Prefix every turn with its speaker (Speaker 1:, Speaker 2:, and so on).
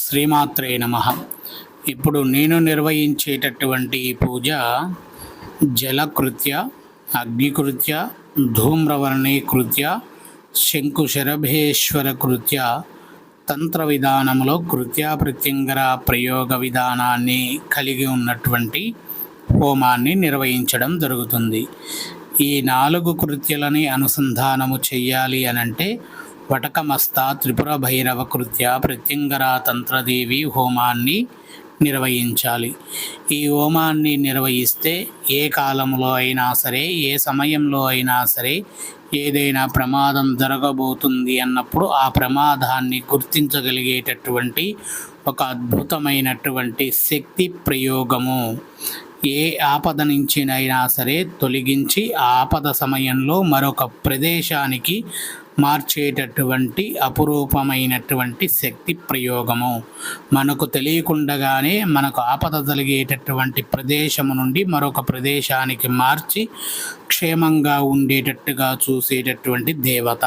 Speaker 1: శ్రీమాత్రే నమః. ఇప్పుడు నేను నిర్వహించేటటువంటి ఈ పూజ జలకృత్య, అగ్నికృత్య, ధూమ్రవర్ణీకృత్య, శంకుశరభేశ్వర కృత్య తంత్ర విధానంలో కృత్య ప్రత్యంగర ప్రయోగ విధానాన్ని కలిగి ఉన్నటువంటి హోమాన్ని నిర్వహించడం జరుగుతుంది. ఈ 4 కృత్యలని అనుసంధానము చెయ్యాలి అనంటే వటకమస్త త్రిపుర భైరవ కృత్య ప్రత్యంగర తంత్రదేవి హోమాన్ని నిర్వహించాలి. ఈ హోమాన్ని నిర్వహిస్తే ఏ కాలంలో అయినా సరే, ఏ సమయంలో అయినా సరే ఏదైనా ప్రమాదం జరగబోతుంది అన్నప్పుడు ఆ ప్రమాదాన్ని గుర్తించగలిగేటటువంటి ఒక అద్భుతమైనటువంటి శక్తి ప్రయోగము. ఏ ఆపద నుంచినైనా సరే తొలగించి ఆ ఆపద సమయంలో మరొక ప్రదేశానికి మార్చేటటువంటి అపురూపమైనటువంటి శక్తి ప్రయోగము. మనకు తెలియకుండగానే మనకు ఆపద జరిగేటటువంటి ప్రదేశము నుండి మరొక ప్రదేశానికి మార్చి క్షేమంగా ఉండేటట్టుగా చూసేటటువంటి దేవత.